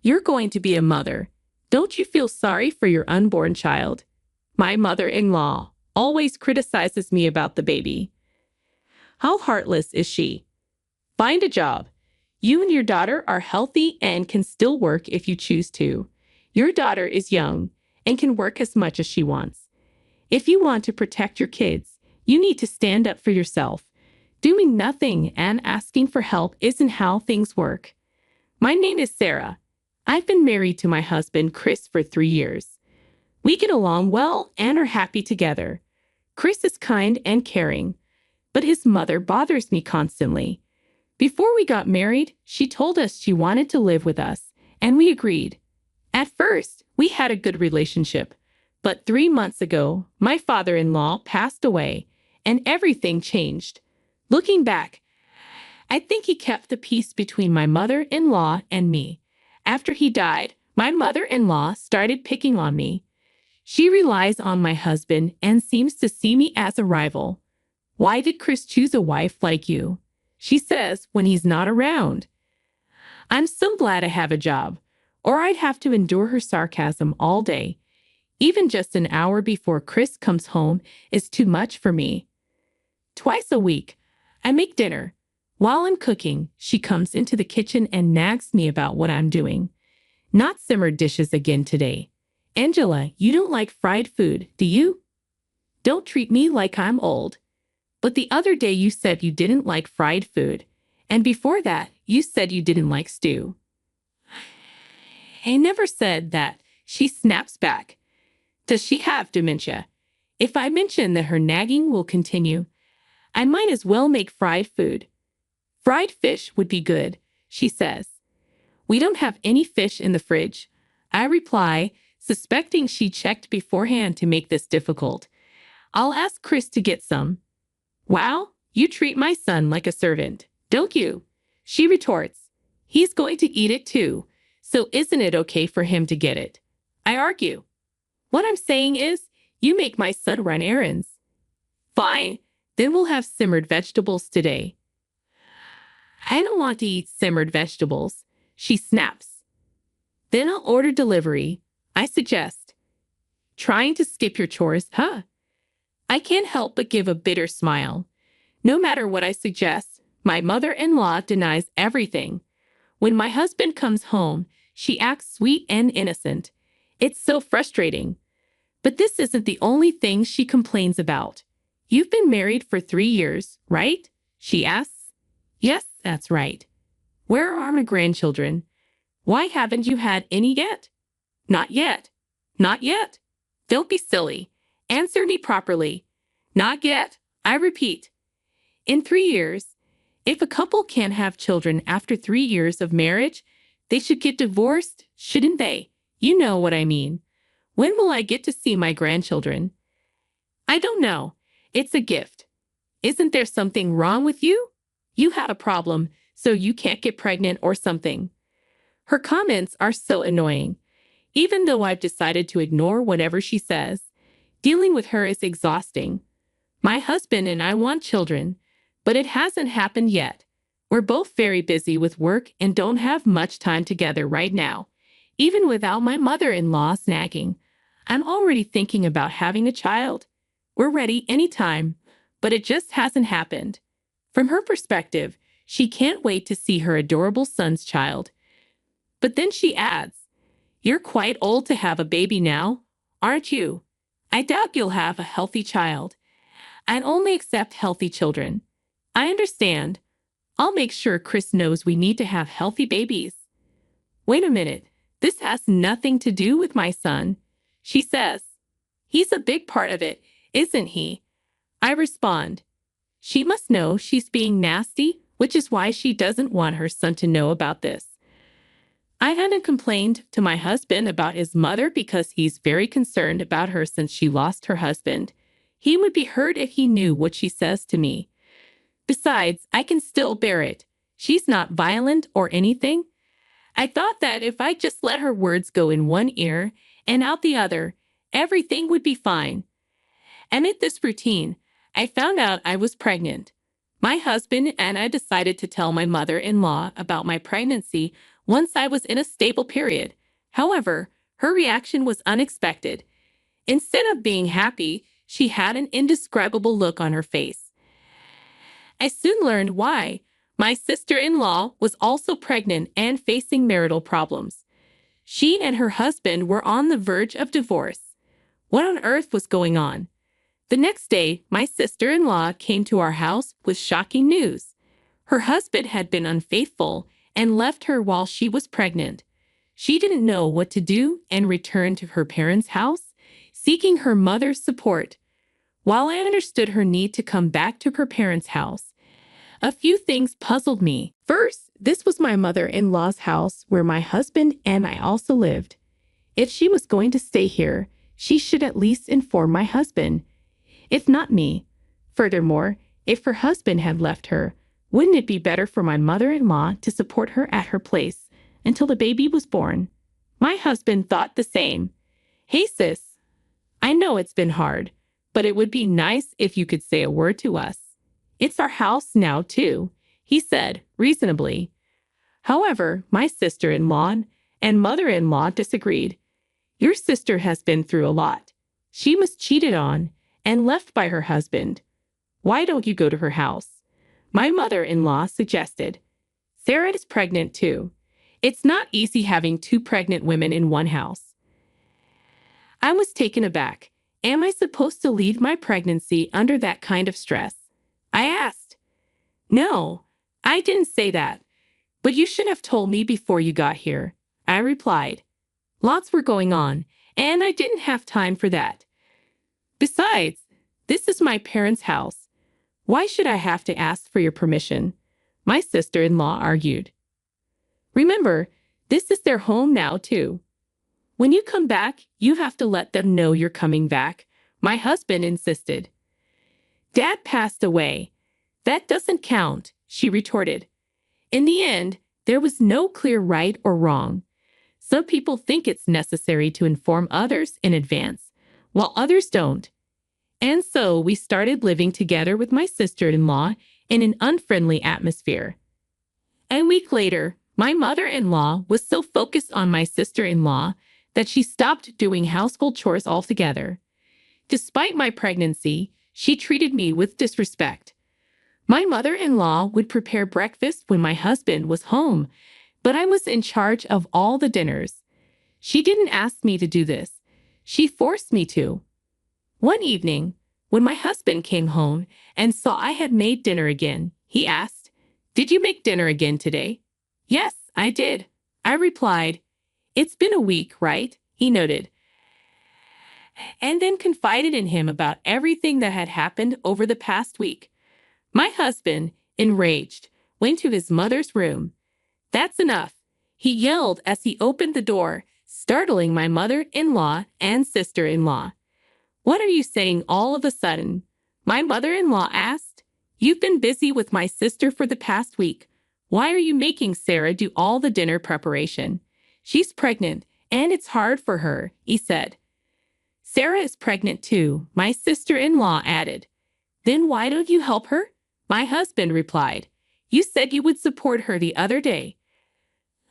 You're going to be a mother. Don't you feel sorry for your unborn child? My mother-in-law always criticizes me about the baby. How heartless is she? Find a job. You and your daughter are healthy and can still work if you choose to. Your daughter is young and can work as much as she wants. If you want to protect your kids, you need to stand up for yourself. Doing nothing and asking for help isn't how things work. My name is Sarah. I've been married to my husband, Chris, for 3 years. We get along well and are happy together. Chris is kind and caring, but his mother bothers me constantly. Before we got married, she told us she wanted to live with us, and we agreed. At first, we had a good relationship, but 3 months ago, my father-in-law passed away, and everything changed. Looking back, I think he kept the peace between my mother-in-law and me. After he died, my mother-in-law started picking on me. She relies on my husband and seems to see me as a rival. Why did Chris choose a wife like you? She says when he's not around. I'm so glad I have a job, or I'd have to endure her sarcasm all day. Even just an hour before Chris comes home is too much for me. Twice a week, I make dinner. While I'm cooking, she comes into the kitchen and nags me about what I'm doing. Not simmered dishes again today. Angela, you don't like fried food, do you? Don't treat me like I'm old. But the other day you said you didn't like fried food, and before that, you said you didn't like stew. I never said that. She snaps back. Does she have dementia? If I mention that her nagging will continue, I might as well make fried food. Fried fish would be good, she says. We don't have any fish in the fridge, I reply, suspecting she checked beforehand to make this difficult. I'll ask Chris to get some. Wow, you treat my son like a servant, don't you? She retorts. He's going to eat it too, so isn't it okay for him to get it? I argue. What I'm saying is, you make my son run errands. Fine, then we'll have simmered vegetables today. I don't want to eat simmered vegetables, she snaps. Then I'll order delivery, I suggest. Trying to skip your chores, huh? I can't help but give a bitter smile. No matter what I suggest, my mother-in-law denies everything. When my husband comes home, she acts sweet and innocent. It's so frustrating. But this isn't the only thing she complains about. You've been married for 3 years, right? She asks. Yes, that's right. Where are my grandchildren? Why haven't you had any yet? Not yet. Not yet. Don't be silly. Answer me properly. Not yet, I repeat. In 3 years, if a couple can't have children after 3 years of marriage, they should get divorced, shouldn't they? You know what I mean. When will I get to see my grandchildren? I don't know. It's a gift. Isn't there something wrong with you? You had a problem, so you can't get pregnant or something. Her comments are so annoying. Even though I've decided to ignore whatever she says, dealing with her is exhausting. My husband and I want children, but it hasn't happened yet. We're both very busy with work and don't have much time together right now. Even without my mother-in-law nagging, I'm already thinking about having a child. We're ready anytime, but it just hasn't happened. From her perspective, she can't wait to see her adorable son's child. But then she adds, "You're quite old to have a baby now, aren't you? I doubt you'll have a healthy child. I'd only accept healthy children. I understand. I'll make sure Chris knows we need to have healthy babies." Wait a minute. This has nothing to do with my son, she says. He's a big part of it, isn't he? I respond. She must know she's being nasty, which is why she doesn't want her son to know about this. I hadn't complained to my husband about his mother because he's very concerned about her since she lost her husband. He would be hurt if he knew what she says to me. Besides, I can still bear it. She's not violent or anything. I thought that if I just let her words go in one ear and out the other, everything would be fine. Amid this routine, I found out I was pregnant. My husband and I decided to tell my mother-in-law about my pregnancy once I was in a stable period. However, her reaction was unexpected. Instead of being happy, she had an indescribable look on her face. I soon learned why. My sister-in-law was also pregnant and facing marital problems. She and her husband were on the verge of divorce. What on earth was going on? The next day, my sister-in-law came to our house with shocking news. Her husband had been unfaithful and left her while she was pregnant. She didn't know what to do and returned to her parents' house, seeking her mother's support. While I understood her need to come back to her parents' house, a few things puzzled me. First, this was my mother-in-law's house where my husband and I also lived. If she was going to stay here, she should at least inform my husband, if not me. Furthermore, if her husband had left her, wouldn't it be better for my mother-in-law to support her at her place until the baby was born? My husband thought the same. Hey sis, I know it's been hard, but it would be nice if you could say a word to us. It's our house now too, he said reasonably. However, my sister-in-law and mother-in-law disagreed. Your sister has been through a lot. She was cheated on and left by her husband. Why don't you go to her house? My mother-in-law suggested. Sarah is pregnant too. It's not easy having two pregnant women in one house. I was taken aback. Am I supposed to leave my pregnancy under that kind of stress? I asked. No, I didn't say that. But you should have told me before you got here, I replied. Lots were going on, and I didn't have time for that. Besides, this is my parents' house. Why should I have to ask for your permission? My sister-in-law argued. Remember, this is their home now, too. When you come back, you have to let them know you're coming back, my husband insisted. Dad passed away. That doesn't count, she retorted. In the end, there was no clear right or wrong. Some people think it's necessary to inform others in advance, while others don't. And so we started living together with my sister-in-law in an unfriendly atmosphere. A week later, my mother-in-law was so focused on my sister-in-law that she stopped doing household chores altogether. Despite my pregnancy, she treated me with disrespect. My mother-in-law would prepare breakfast when my husband was home, but I was in charge of all the dinners. She didn't ask me to do this. She forced me to. One evening, when my husband came home and saw I had made dinner again, he asked, "Did you make dinner again today?" "Yes, I did," I replied. "It's been a week, right?" he noted, and then confided in him about everything that had happened over the past week. My husband, enraged, went to his mother's room. "That's enough," he yelled as he opened the door, startling my mother-in-law and sister-in-law. "What are you saying all of a sudden?" my mother-in-law asked. "You've been busy with my sister for the past week. Why are you making Sarah do all the dinner preparation? She's pregnant, and it's hard for her," he said. "Sarah is pregnant too," my sister-in-law added. "Then why don't you help her?" my husband replied. "You said you would support her the other day."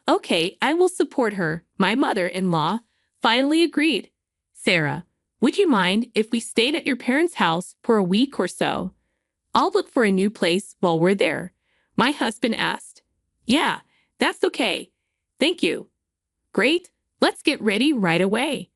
"Okay, I will support her," my mother-in-law finally agreed. "Sarah, would you mind if we stayed at your parents' house for a week or so? I'll look for a new place while we're there," my husband asked. "Yeah, that's okay. Thank you." "Great, let's get ready right away.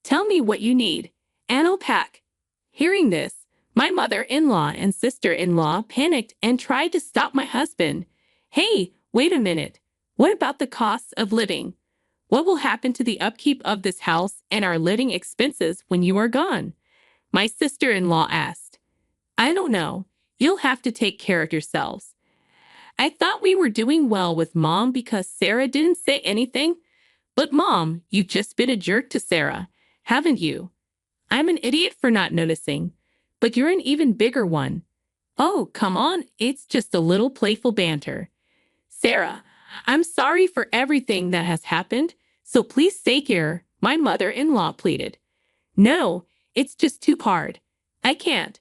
Tell me what you need, and I'll pack." Hearing this, my mother-in-law and sister-in-law panicked and tried to stop my husband. "Hey, wait a minute. What about the costs of living? What will happen to the upkeep of this house and our living expenses when you are gone?" my sister-in-law asked. "I don't know. You'll have to take care of yourselves." I thought we were doing well with Mom because Sarah didn't say anything. But Mom, you've just been a jerk to Sarah, haven't you? I'm an idiot for not noticing, but you're an even bigger one. Oh, come on, it's just a little playful banter. "Sarah, I'm sorry for everything that has happened, so please stay here," my mother-in-law pleaded. "No, it's just too hard. I can't.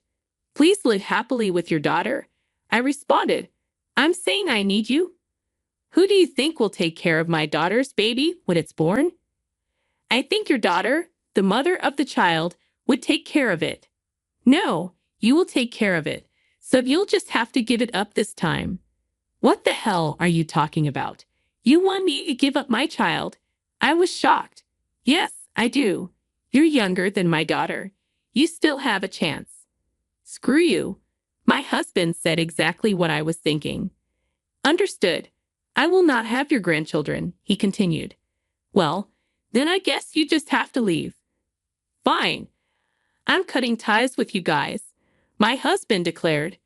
Please live happily with your daughter," I responded. "I'm saying I need you." Who do you think will take care of my daughter's baby when it's born? I think your daughter, the mother of the child, would take care of it. No, you will take care of it, so you'll just have to give it up this time. What the hell are you talking about? You want me to give up my child? I was shocked. Yes, I do. You're younger than my daughter. You still have a chance. Screw you. My husband said exactly what I was thinking. Understood. I will not have your grandchildren, he continued. Well, then I guess you just have to leave. Fine. I'm cutting ties with you guys, my husband declared.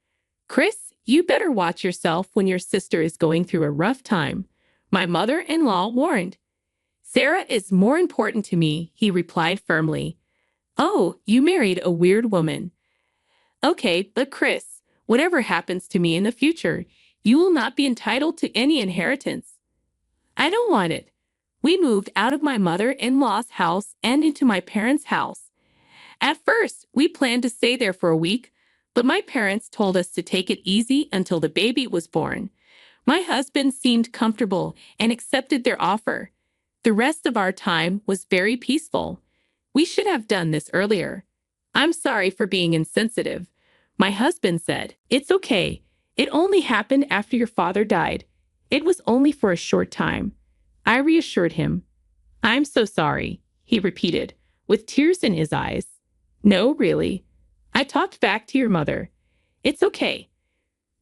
Chris, you better watch yourself when your sister is going through a rough time, my mother-in-law warned. Sarah is more important to me, he replied firmly. Oh, you married a weird woman. Okay, but Chris, whatever happens to me in the future, you will not be entitled to any inheritance. I don't want it. We moved out of my mother-in-law's house and into my parents' house. At first, we planned to stay there for a week, but my parents told us to take it easy until the baby was born. My husband seemed comfortable and accepted their offer. The rest of our time was very peaceful. We should have done this earlier. I'm sorry for being insensitive, my husband said. It's okay. It only happened after your father died. It was only for a short time. I reassured him. I'm so sorry, he repeated, with tears in his eyes. No, really. I talked back to your mother. It's okay.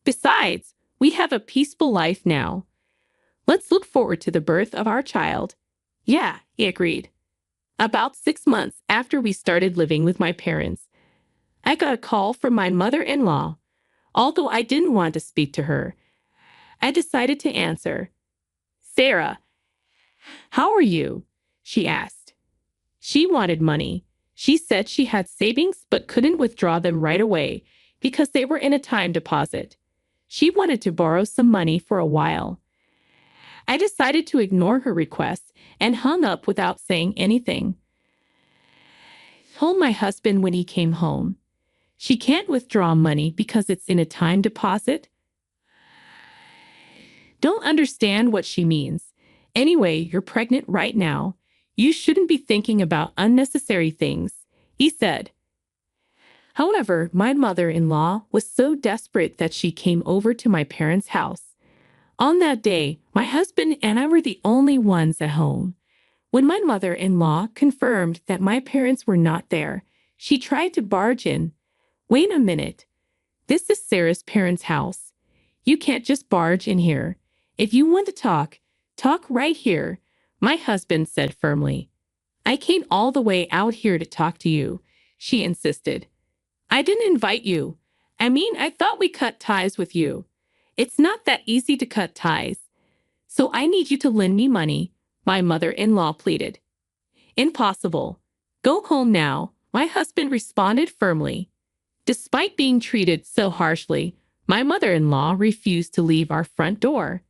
Besides, we have a peaceful life now. Let's look forward to the birth of our child. Yeah, he agreed. About 6 months after we started living with my parents, I got a call from my mother-in-law. Although I didn't want to speak to her, I decided to answer. Sarah, how are you? She asked. She wanted money. She said she had savings but couldn't withdraw them right away because they were in a time deposit. She wanted to borrow some money for a while. I decided to ignore her request and hung up without saying anything. Told my husband when he came home. She can't withdraw money because it's in a time deposit. Don't understand what she means. Anyway, you're pregnant right now. You shouldn't be thinking about unnecessary things, he said. However, my mother-in-law was so desperate that she came over to my parents' house. On that day, my husband and I were the only ones at home. When my mother-in-law confirmed that my parents were not there, she tried to barge in. Wait a minute. This is Sarah's parents' house. You can't just barge in here. If you want to talk right here, my husband said firmly. I came all the way out here to talk to you, she insisted. I didn't invite you. I thought we cut ties with you. It's not that easy to cut ties. So I need you to lend me money, my mother-in-law pleaded. Impossible. Go home now, my husband responded firmly. Despite being treated so harshly, my mother-in-law refused to leave our front door.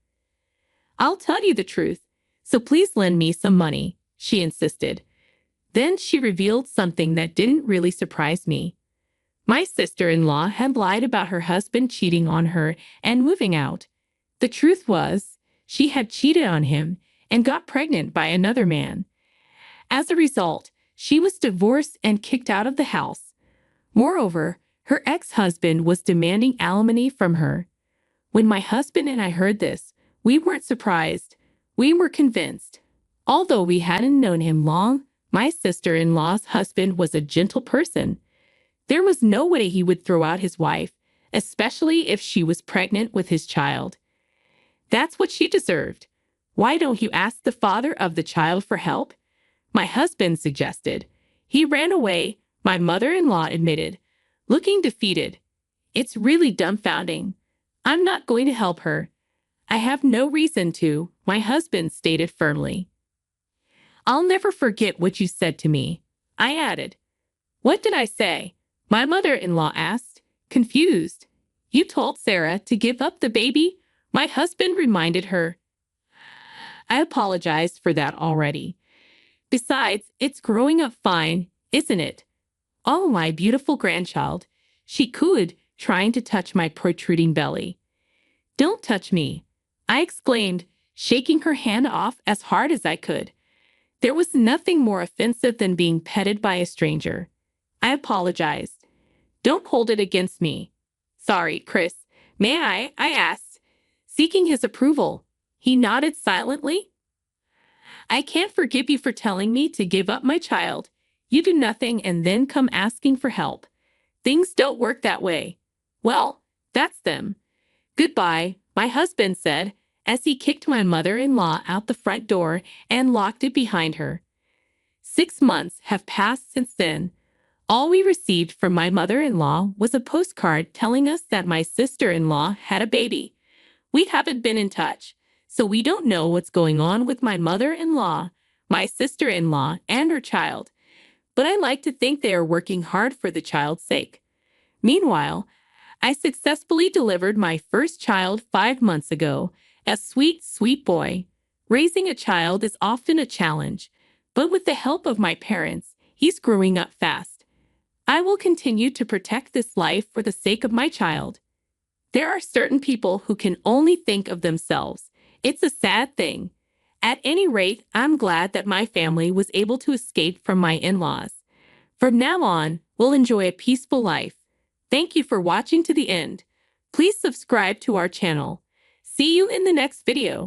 I'll tell you the truth, so please lend me some money, she insisted. Then she revealed something that didn't really surprise me. My sister-in-law had lied about her husband cheating on her and moving out. The truth was, she had cheated on him and got pregnant by another man. As a result, she was divorced and kicked out of the house. Moreover, her ex-husband was demanding alimony from her. When my husband and I heard this, we weren't surprised. We were convinced. Although we hadn't known him long, my sister-in-law's husband was a gentle person. There was no way he would throw out his wife, especially if she was pregnant with his child. That's what she deserved. Why don't you ask the father of the child for help? My husband suggested. He ran away, my mother-in-law admitted, looking defeated. It's really dumbfounding. I'm not going to help her. I have no reason to, my husband stated firmly. I'll never forget what you said to me, I added. What did I say? My mother-in-law asked, confused. You told Sarah to give up the baby? My husband reminded her. I apologized for that already. Besides, it's growing up fine, isn't it? Oh, my beautiful grandchild, she cooed, trying to touch my protruding belly. Don't touch me, I exclaimed, shaking her hand off as hard as I could. There was nothing more offensive than being petted by a stranger. I apologized. Don't hold it against me. Sorry, Chris. May I asked, seeking his approval. He nodded silently. I can't forgive you for telling me to give up my child. You do nothing and then come asking for help. Things don't work that way. Well, that's them. Goodbye, my husband said, as he kicked my mother-in-law out the front door and locked it behind her. 6 months have passed since then. All we received from my mother-in-law was a postcard telling us that my sister-in-law had a baby. We haven't been in touch, so we don't know what's going on with my mother-in-law, my sister-in-law, and her child. But I like to think they are working hard for the child's sake. Meanwhile, I successfully delivered my first child 5 months ago, a sweet, sweet boy. Raising a child is often a challenge, but with the help of my parents, he's growing up fast. I will continue to protect this life for the sake of my child. There are certain people who can only think of themselves. It's a sad thing. At any rate, I'm glad that my family was able to escape from my in-laws. From now on, we'll enjoy a peaceful life. Thank you for watching to the end. Please subscribe to our channel. See you in the next video.